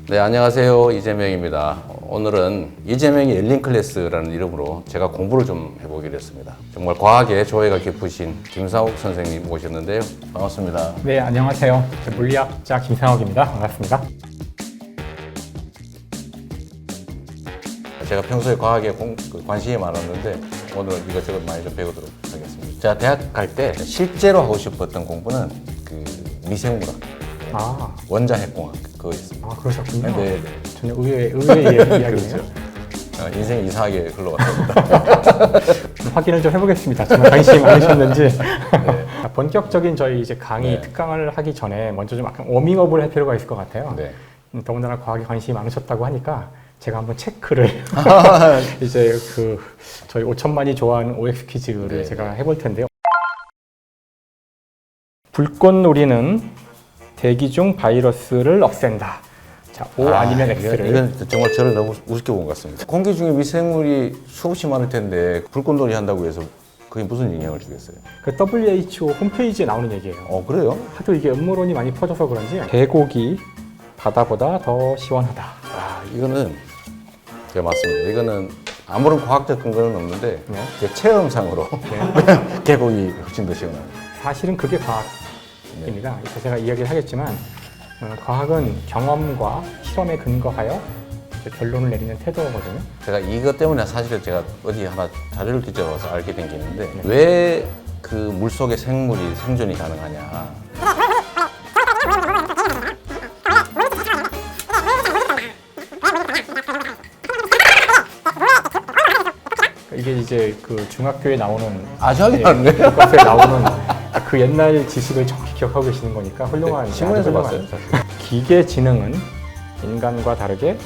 네, 안녕하세요. 이재명입니다. 오늘은 이재명의 열린 클래스라는 이름으로 제가 공부를 좀 해보기로 했습니다. 정말 과학에 조예가 깊으신 김상욱 선생님 모셨는데요. 반갑습니다. 네, 안녕하세요. 물리학자 김상욱입니다. 반갑습니다. 제가 평소에 과학에 관심이 많았는데 오늘 이것저것 많이 좀 배우도록 하겠습니다. 제가 대학 갈 때 실제로 하고 싶었던 공부는 그 미생물학, 원자핵공학 그거였습니다. 그러셨군요. 네. 전혀 의외의 이야기네요. 그렇죠. 인생이 이상하게 흘러갔습니다. 확인을 좀 해보겠습니다. 정말 관심이 많으셨는지. 네. 본격적인 저희 이제 강의 특강을 하기 전에 먼저 좀 약간 워밍업을 할 필요가 있을 것 같아요. 네. 더군다나 과학에 관심이 많으셨다고 하니까 제가 한번 체크를 이제 저희 5천만이 좋아하는 OX 퀴즈를 제가 해볼 텐데요. 불꽃놀이는 대기 중 바이러스를 없앤다. 자, O 아니면 X를. 이건 정말 저를 너무 우습게 본 것 같습니다. 공기 중에 미생물이 수없이 많을 텐데 불꽃놀이 한다고 해서 그게 무슨 영향을 주겠어요? 그 WHO 홈페이지에 나오는 얘기예요. 그래요? 하도 이게 음모론이 많이 퍼져서 그런지 계곡이 바다보다 더 시원하다. 이거는 맞습니다. 이거는 아무런 과학적 근거는 없는데 제 체험상으로 계곡이 훨씬 더 시원합니다. 사실은 그게 과학입니다. 이따 제가 이야기를 하겠지만 과학은 경험과 실험에 근거하여 결론을 내리는 태도거든요. 제가 이것 때문에 사실은 제가 어디 하나 자료를 뒤져봐서 알게 된 게 있는데 왜 그 물속의 생물이 생존이 가능하냐. 이게 이제 그 중학교에 나오는 저기 맞네. 교과서에 나오는 그 옛날 지식을 정확히 기억하고 계시는 거니까 훌륭한. 신문에서 봤어요. 기계 지능은 인간과 다르게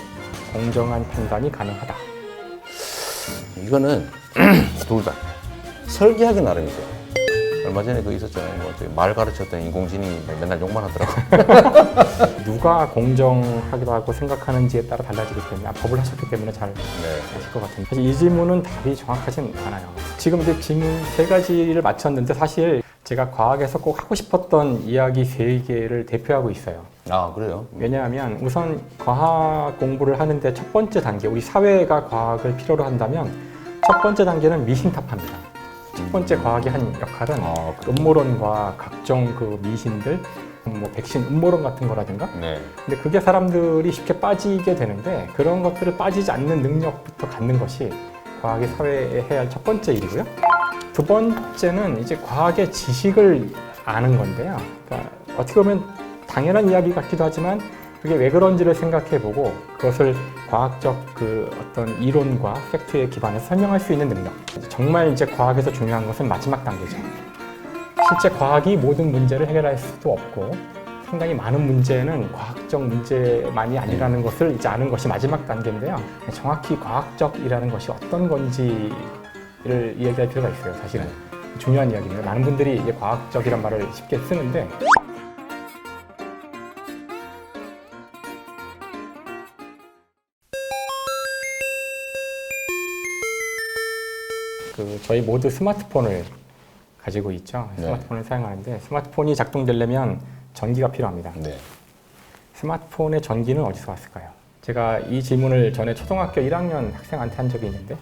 공정한 판단이 가능하다. 이거는 둘 다 설계하기 나름이죠. 얼마 전에 있었잖아요. 말 가르쳤던 인공지능이 맨날 욕만 하더라고. 누가 공정하기도 하고 생각하는지에 따라 달라지기 때문에 법을 하셨기 때문에 잘 아실 것 같은데 사실 이 질문은 답이 정확하진 않아요. 지금 이제 질문 3가지를 맞췄는데 사실 제가 과학에서 꼭 하고 싶었던 이야기 3개를 대표하고 있어요. 그래요? 왜냐하면 우선 과학 공부를 하는데 첫 번째 단계, 우리 사회가 과학을 필요로 한다면 첫 번째 단계는 미신탑합니다. 첫 번째 과학의 한 역할은 음모론과 각종 그 미신들, 백신 음모론 같은 거라든가. 근데 그게 사람들이 쉽게 빠지게 되는데 그런 것들을 빠지지 않는 능력부터 갖는 것이 과학이 사회에 해야 할 첫 번째 일이고요. 두 번째는 이제 과학의 지식을 아는 건데요. 그러니까 어떻게 보면 당연한 이야기 같기도 하지만 그게 왜 그런지를 생각해보고 그것을 과학적 어떤 이론과 팩트에 기반해서 설명할 수 있는 능력. 정말 이제 과학에서 중요한 것은 마지막 단계죠. 실제 과학이 모든 문제를 해결할 수도 없고 상당히 많은 문제는 과학적 문제만이 아니라는 것을 이제 아는 것이 마지막 단계인데요. 정확히 과학적이라는 것이 어떤 건지를 이야기할 필요가 있어요. 사실은 중요한 이야기입니다. 많은 분들이 이제 과학적이란 말을 쉽게 쓰는데 저희 모두 스마트폰을 가지고 있죠. 스마트폰을 사용하는데 스마트폰이 작동되려면 전기가 필요합니다. 스마트폰의 전기는 어디서 왔을까요? 제가 이 질문을 전에 초등학교 1학년 학생한테 한 적이 있는데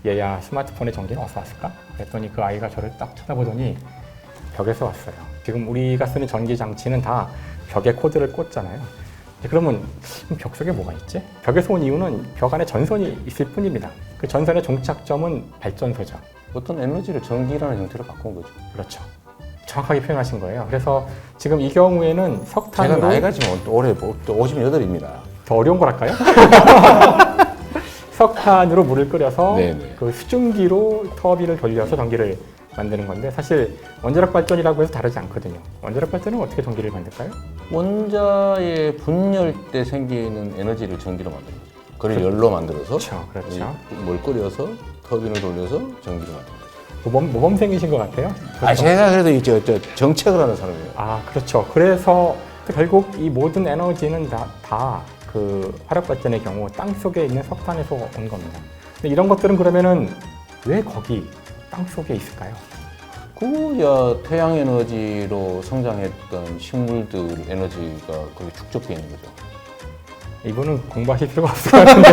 얘야 스마트폰의 전기는 어디서 왔을까? 그랬더니 그 아이가 저를 딱 쳐다보더니 벽에서 왔어요. 지금 우리가 쓰는 전기 장치는 다 벽에 코드를 꽂잖아요. 그러면 벽 속에 뭐가 있지? 벽에서 온 이유는 벽 안에 전선이 있을 뿐입니다. 그 전선의 종착점은 발전소죠. 어떤 에너지를 전기라는 형태로 바꾼 거죠. 그렇죠. 정확하게 표현하신 거예요. 그래서 지금 이 경우에는 석탄으로... 제가 나이가 지금 올해 또 58입니다. 더 어려운 거랄까요? 석탄으로 물을 끓여서 그 수증기로 터빈을 돌려서 전기를 만드는 건데 사실 원자력 발전이라고 해서 다르지 않거든요. 원자력 발전은 어떻게 전기를 만들까요? 원자의 분열 때 생기는 에너지를 전기로 만드는 거죠. 그걸 열로 만들어서 그렇죠. 물 끓여서 터빈을 돌려서 전기로 만드는 거죠. 모범생이신 것 같아요. 그렇죠? 제가 그래도 정책을 하는 사람이에요. 그렇죠. 그래서 결국 이 모든 에너지는 다 그 화력 발전의 경우 땅 속에 있는 석탄에서 온 겁니다. 근데 이런 것들은 그러면은 왜 거기 땅 속에 있을까요? 태양 에너지로 성장했던 식물들 에너지가 거기 축적되어 있는 거죠. 이분은 공부하실 필요가 없을 것 같은데.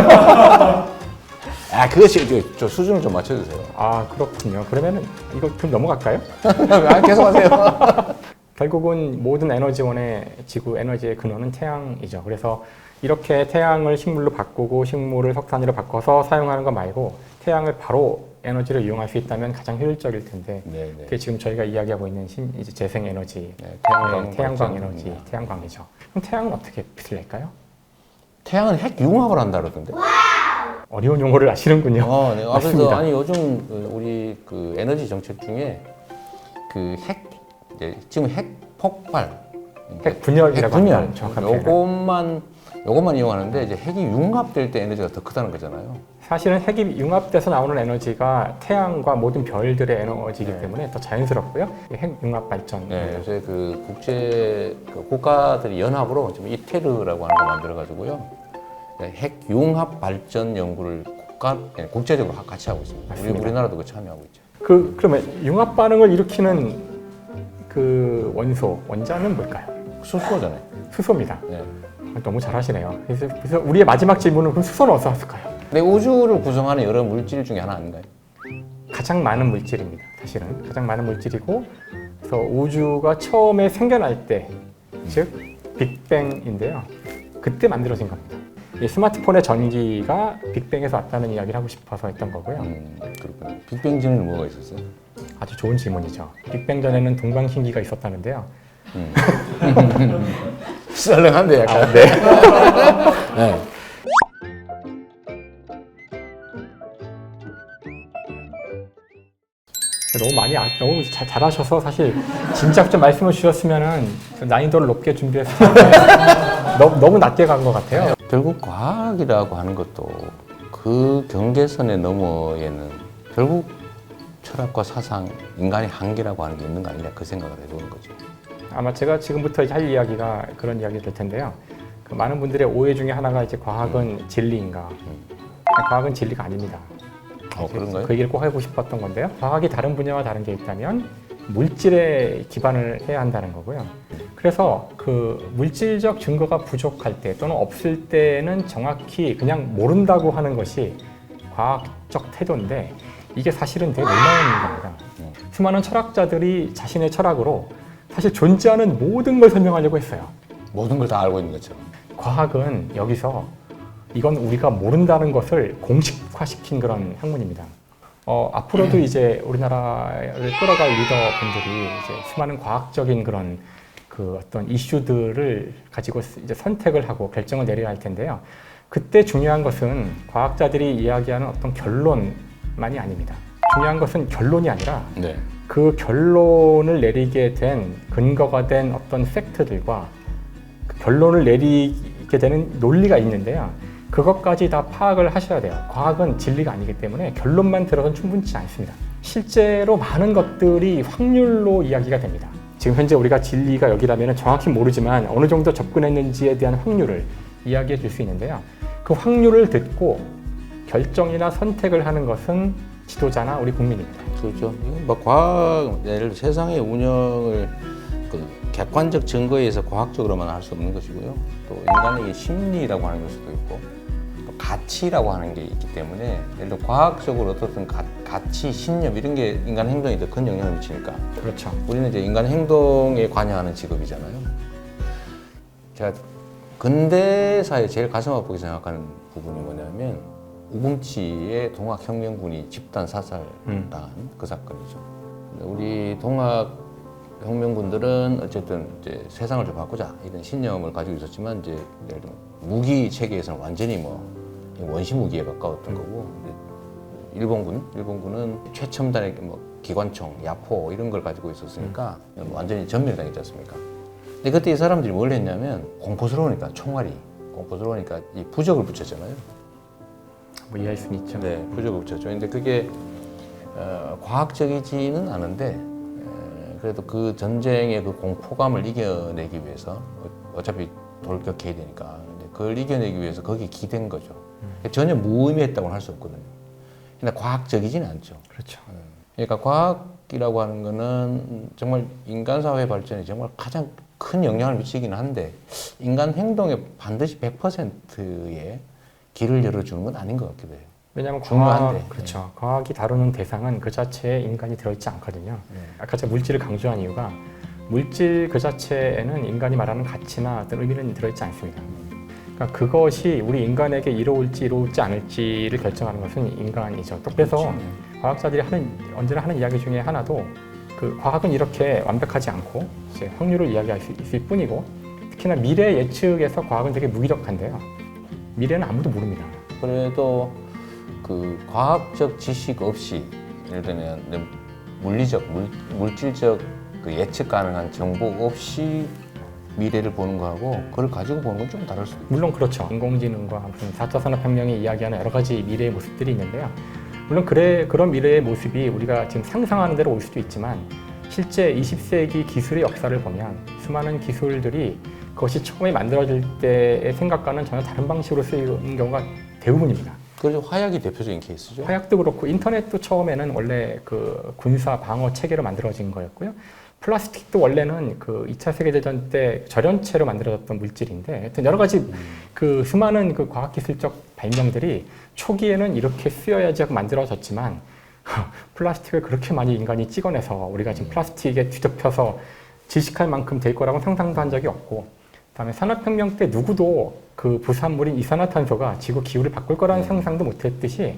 아, 그것이 저 수준을 좀 맞춰주세요. 아, 그렇군요. 그러면은 이거 좀 넘어갈까요? 아, 계속하세요. 결국은 모든 에너지원의 지구 에너지의 근원은 태양이죠. 그래서 이렇게 태양을 식물로 바꾸고 식물을 석탄으로 바꿔서 사용하는 거 말고 태양을 바로 에너지로 이용할 수 있다면 가장 효율적일 텐데 네, 네. 그게 지금 저희가 이야기하고 있는 이제 재생 에너지, 네, 태양광 에너지, 태양광이죠. 그럼 태양은 어떻게 빛을 낼까요? 태양은 핵 융합을 한다 그러던데. 어려운 용어를 아시는군요. 네. 그래서 맞습니다. 아니 요즘 우리 그 에너지 정책 중에 그 핵 지금 핵 폭발, 핵 분열이라고 핵 분열 하는 정확한 표현은. 요것만 이용하는데 이제 핵이 융합될 때 에너지가 더 크다는 거잖아요. 사실은 핵이 융합돼서 나오는 에너지가 태양과 모든 별들의 에너지이기 네. 때문에 더 자연스럽고요. 핵 융합 발전. 네, 요새 그 국제 그 국가들이 연합으로 지금 이테르라고 하는 거 만들어 가지고요. 핵 융합 발전 연구를 국제적으로 같이 하고 있습니다. 맞습니다. 우리나라도 그 참여하고 있죠. 그러면 융합 반응을 일으키는 그 원자는 뭘까요? 수소잖아요. 수소입니다. 네. 너무 잘하시네요. 그래서 우리의 마지막 질문은 그럼 수소는 어디서 왔을까요? 근데 우주를 구성하는 여러 물질 중에 하나 아닌가요? 가장 많은 물질입니다. 사실은 가장 많은 물질이고, 그래서 우주가 처음에 생겨날 때, 즉 빅뱅인데요. 그때 만들어진 겁니다. 이 스마트폰의 전기가 빅뱅에서 왔다는 이야기를 하고 싶어서 했던 거고요. 그렇군요. 빅뱅 전에는 뭐가 있었어요? 아주 좋은 질문이죠. 빅뱅 전에는 동방신기가 있었다는데요. 썰렁한데 약간. 아, 네. 네. 너무 잘하셔서 사실 진작 좀 말씀을 주셨으면은 난이도를 높게 준비했을 텐데 너무 낮게 간 것 같아요. 결국 과학이라고 하는 것도 그 경계선의 너머에는 결국 철학과 사상, 인간의 한계라고 하는 게 있는 거 아니냐 그 생각을 해보는 거죠. 아마 제가 지금부터 할 이야기가 그런 이야기 될 텐데요. 그 많은 분들의 오해 중에 하나가 이제 과학은 진리인가? 과학은 진리가 아닙니다. 그런가요? 그 얘기를 꼭 하고 싶었던 건데요. 과학이 다른 분야와 다른 게 있다면 물질에 기반을 해야 한다는 거고요. 그래서 그 물질적 증거가 부족할 때 또는 없을 때는 정확히 그냥 모른다고 하는 것이 과학적 태도인데 이게 사실은 되게 놀라운 겁니다. 수많은 철학자들이 자신의 철학으로 사실 존재하는 모든 걸 설명하려고 했어요. 모든 걸 다 알고 있는 것처럼. 과학은 여기서 이건 우리가 모른다는 것을 공식화시킨 그런 학문입니다. 앞으로도 이제 우리나라를 끌어갈 리더분들이 이제 수많은 과학적인 그런 그 어떤 이슈들을 가지고 이제 선택을 하고 결정을 내려야 할 텐데요. 그때 중요한 것은 과학자들이 이야기하는 어떤 결론만이 아닙니다. 중요한 것은 결론이 아니라 네. 그 결론을 내리게 된 근거가 된 어떤 팩트들과 그 결론을 내리게 되는 논리가 있는데요. 그것까지 다 파악을 하셔야 돼요. 과학은 진리가 아니기 때문에 결론만 들어서는 충분치 않습니다. 실제로 많은 것들이 확률로 이야기가 됩니다. 지금 현재 우리가 진리가 여기라면 정확히 모르지만 어느 정도 접근했는지에 대한 확률을 이야기해 줄 수 있는데요. 그 확률을 듣고 결정이나 선택을 하는 것은 지도자나 우리 국민입니다. 그렇죠. 이건 뭐 과학, 예를 들어 세상의 운영을 그 객관적 증거에 의해서 과학적으로만 할 수 없는 것이고요. 또 인간에게 심리라고 하는 걸 수도 있고, 또 가치라고 하는 게 있기 때문에 예를 들어 과학적으로 어떻든 가치, 신념 이런 게 인간 행동에 더 큰 영향을 미치니까. 그렇죠. 우리는 이제 인간 행동에 관여하는 직업이잖아요. 제가 근대사에 제일 가슴 아프게 생각하는 부분이 뭐냐면 우금치의 동학혁명군이 집단 사살당한 그 사건이죠. 우리 동학혁명군들은 어쨌든 이제 세상을 좀 바꾸자 이런 신념을 가지고 있었지만 이제 예를 들면 무기 체계에서는 완전히 뭐 원시 무기에 가까웠던 거고 일본군은 최첨단의 뭐 기관총, 야포 이런 걸 가지고 있었으니까 완전히 전멸당했지 않습니까? 근데 그때 이 사람들이 뭘 했냐면 공포스러우니까 총알이 공포스러우니까 이 부적을 붙였잖아요. 뭐 이해할 수는 있죠. 네, 부적을 붙였죠. 근데 그게 과학적이지는 않은데 그래도 그 전쟁의 그 공포감을 이겨내기 위해서 어차피 돌격해야 되니까 근데 그걸 이겨내기 위해서 거기에 기댄 거죠. 전혀 무의미했다고는 할 수 없거든요. 근데 과학적이지는 않죠. 그렇죠. 그러니까 과학이라고 하는 거는 정말 인간 사회 발전에 정말 가장 큰 영향을 미치기는 한데 인간 행동에 반드시 100%의 길을 열어주는 건 아닌 것 같기도 해요. 왜냐하면 중요한데. 그렇죠. 과학이 다루는 대상은 그 자체에 인간이 들어있지 않거든요. 아까 제가 물질을 강조한 이유가 물질 그 자체에는 인간이 말하는 가치나 어떤 의미는 들어있지 않습니다. 그러니까 그것이 우리 인간에게 이로울지 이로울지 않을지를 결정하는 것은 인간이죠. 또 그래서 과학자들이 언제나 하는 이야기 중에 하나도 그 과학은 이렇게 완벽하지 않고 이제 확률을 이야기할 수 있을 뿐이고 특히나 미래 예측에서 과학은 되게 무기력한데요. 미래는 아무도 모릅니다. 그래도 그 과학적 지식 없이 예를 들면 물리적, 물질적 그 예측 가능한 정보 없이 미래를 보는 거하고 그걸 가지고 보는 건 좀 다를 수도 있어요. 물론 그렇죠. 인공지능과 무슨 4차 산업혁명이 이야기하는 여러 가지 미래의 모습들이 있는데요. 물론 그런 미래의 모습이 우리가 지금 상상하는 대로 올 수도 있지만 실제 20세기 기술의 역사를 보면 수많은 기술들이 그것이 처음에 만들어질 때의 생각과는 전혀 다른 방식으로 쓰이는 경우가 대부분입니다. 그래서 화약이 대표적인 케이스죠. 화약도 그렇고 인터넷도 처음에는 원래 그 군사 방어 체계로 만들어진 거였고요. 플라스틱도 원래는 그 2차 세계대전 때 절연체로 만들어졌던 물질인데 하여튼 여러 가지 그 수많은 그 과학기술적 발명들이 초기에는 이렇게 쓰여야지 하고 만들어졌지만 플라스틱을 그렇게 많이 인간이 찍어내서 우리가 지금 플라스틱에 뒤덮여서 질식할 만큼 될 거라고 상상도 한 적이 없고 그다음에 산업혁명 때 누구도 그 부산물인 이산화탄소가 지구 기후를 바꿀 거라는 상상도 못했듯이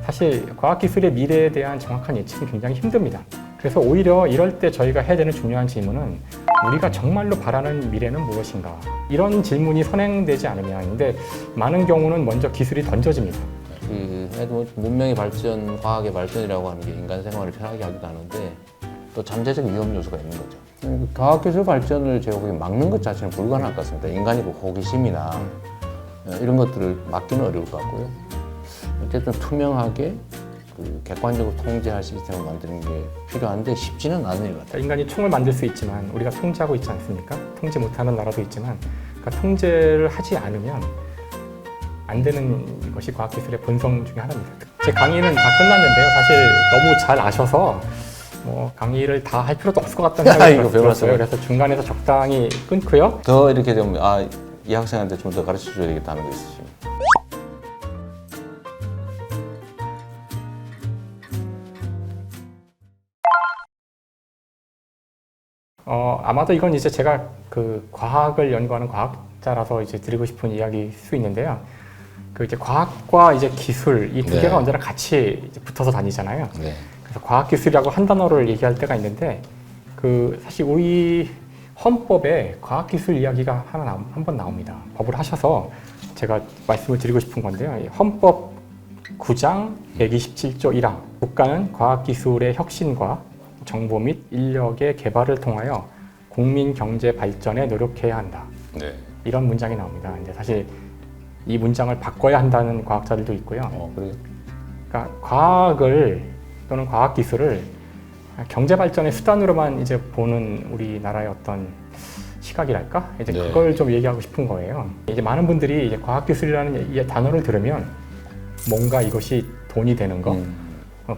사실 과학기술의 미래에 대한 정확한 예측은 굉장히 힘듭니다. 그래서 오히려 이럴 때 저희가 해야 되는 중요한 질문은 우리가 정말로 바라는 미래는 무엇인가? 이런 질문이 선행되지 않으면 근데 많은 경우는 먼저 기술이 던져집니다. 문명의 발전, 과학의 발전이라고 하는 게 인간 생활을 편하게 하기도 하는데 또 잠재적 위험 요소가 있는 거죠. 과학기술 발전을 제가 보기엔 막는 것 자체는 불가능할 것 같습니다. 인간이 그 호기심이나 이런 것들을 막기는 어려울 것 같고요. 어쨌든 투명하게 그 객관적으로 통제할 시스템을 만드는 게 필요한데 쉽지는 않은 일 같아요. 인간이 총을 만들 수 있지만 우리가 통제하고 있지 않습니까? 통제 못하는 나라도 있지만 그러니까 통제를 하지 않으면 안 되는 것이 과학기술의 본성 중에 하나입니다. 제 강의는 다 끝났는데요. 사실 너무 잘 아셔서 뭐 강의를 다 할 필요도 없을 것 같다는 생각이 들었어요. 그래서 중간에서 적당히 끊고요. 더 이렇게 되면 이 학생한테 좀 더 가르쳐 줘야 되겠다는 거 있으시면. 아마도 이건 이제 제가 그 과학을 연구하는 과학자라서 이제 드리고 싶은 이야기일 수 있는데요. 그 이제 과학과 이제 기술 이 두 개가 언제나 같이 이제 붙어서 다니잖아요. 네. 그래서 과학기술이라고 한 단어를 얘기할 때가 있는데 그 사실 우리 헌법에 과학기술 이야기가 한 번 나옵니다. 법을 하셔서 제가 말씀을 드리고 싶은 건데요. 헌법 9장 127조 1항 국가는 과학기술의 혁신과 정보 및 인력의 개발을 통하여 국민 경제 발전에 노력해야 한다. 네. 이런 문장이 나옵니다. 근데 사실 이 문장을 바꿔야 한다는 과학자들도 있고요. 그래요? 그러니까 과학을 또는 과학기술을 경제 발전의 수단으로만 이제 보는 우리나라의 어떤 시각이랄까? 이제 네. 그걸 좀 얘기하고 싶은 거예요. 이제 많은 분들이 이제 과학기술이라는 이 단어를 들으면 뭔가 이것이 돈이 되는 거,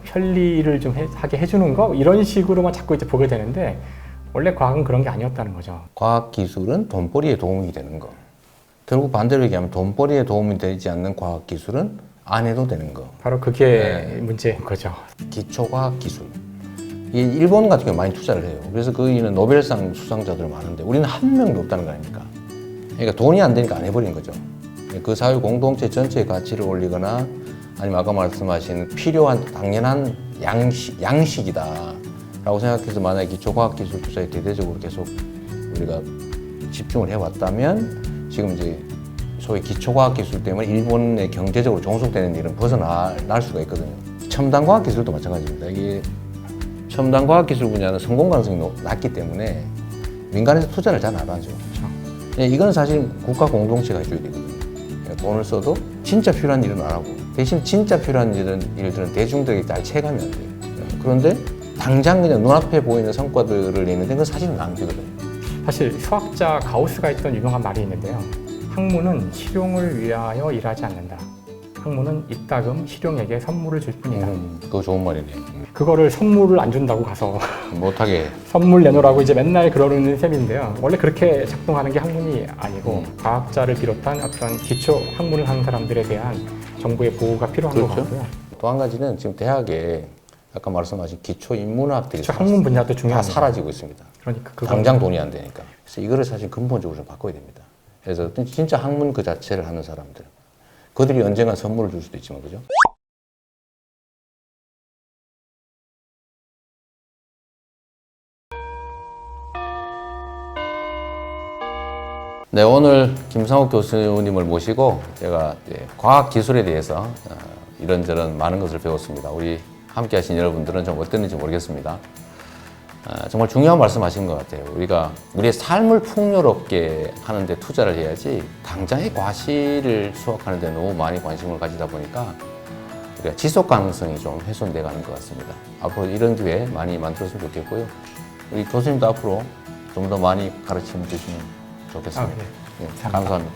편리를 좀 하게 해주는 거 이런 식으로만 자꾸 이제 보게 되는데 원래 과학은 그런 게 아니었다는 거죠. 과학기술은 돈벌이에 도움이 되는 거. 결국 반대로 얘기하면 돈벌이에 도움이 되지 않는 과학기술은 안 해도 되는 거. 바로 그게 문제인 거죠. 기초과학기술. 이 일본 같은 경우 많이 투자를 해요. 그래서 거기는 노벨상 수상자들 많은데 우리는 한 명도 없다는 거 아닙니까? 그러니까 돈이 안 되니까 안 해버린 거죠. 그 사회 공동체 전체의 가치를 올리거나 아니면 아까 말씀하신 필요한 당연한 양식이다 라고 생각해서 만약에 기초과학기술 투자에 대대적으로 계속 우리가 집중을 해왔다면 지금 이제 소위 기초과학기술 때문에 일본의 경제적으로 종속되는 일은 벗어날 수가 있거든요. 첨단과학기술도 마찬가지입니다. 이게 첨단과학기술 분야는 성공 가능성이 낮기 때문에 민간에서 투자를 잘 안 하죠. 그렇죠. 이건 사실 국가 공동체가 해줘야 되거든요. 돈을 써도 진짜 필요한 일은 안 하고 대신 진짜 필요한 일들은 대중들에게 잘 체감이 안 돼요. 그런데 당장 그냥 눈앞에 보이는 성과들을 내는데 그건 사실은 낭비거든요. 사실 수학자 가우스가 했던 유명한 말이 있는데요. 학문은 실용을 위하여 일하지 않는다. 학문은 이따금 실용에게 선물을 줄 뿐이다. 그거 좋은 말이네요. 그거를 선물을 안 준다고 가서 못하게. 선물 내놓으라고 이제 맨날 그러는 셈인데요. 원래 그렇게 작동하는 게 학문이 아니고 과학자를 비롯한 어떤 기초 학문을 하는 사람들에 대한 정부의 보호가 필요한 것 같고요. 또 한 가지는 지금 대학에 아까 말씀하신 기초 인문학들이 기초 학문 분야도 다 중요합니다. 사라지고 있습니다. 그러니까 당장 돈이 안 되니까. 그래서 이거를 사실 근본적으로 좀 바꿔야 됩니다. 그래서 진짜 학문 그 자체를 하는 사람들, 그들이 언젠가 선물을 줄 수도 있지만, 그죠? 네, 오늘 김상욱 교수님을 모시고 제가 과학 기술에 대해서 이런저런 많은 것을 배웠습니다. 우리 함께 하신 여러분들은 좀 어땠는지 모르겠습니다. 정말 중요한 말씀 하신 것 같아요. 우리가 우리의 삶을 풍요롭게 하는데 투자를 해야지 당장의 과실을 수확하는 데 너무 많이 관심을 가지다 보니까 우리가 지속 가능성이 좀 훼손돼 가는 것 같습니다. 앞으로 이런 기회 많이 만들었으면 좋겠고요. 우리 교수님도 앞으로 좀 더 많이 가르침 주시면 좋겠습니다. 네. 감사합니다.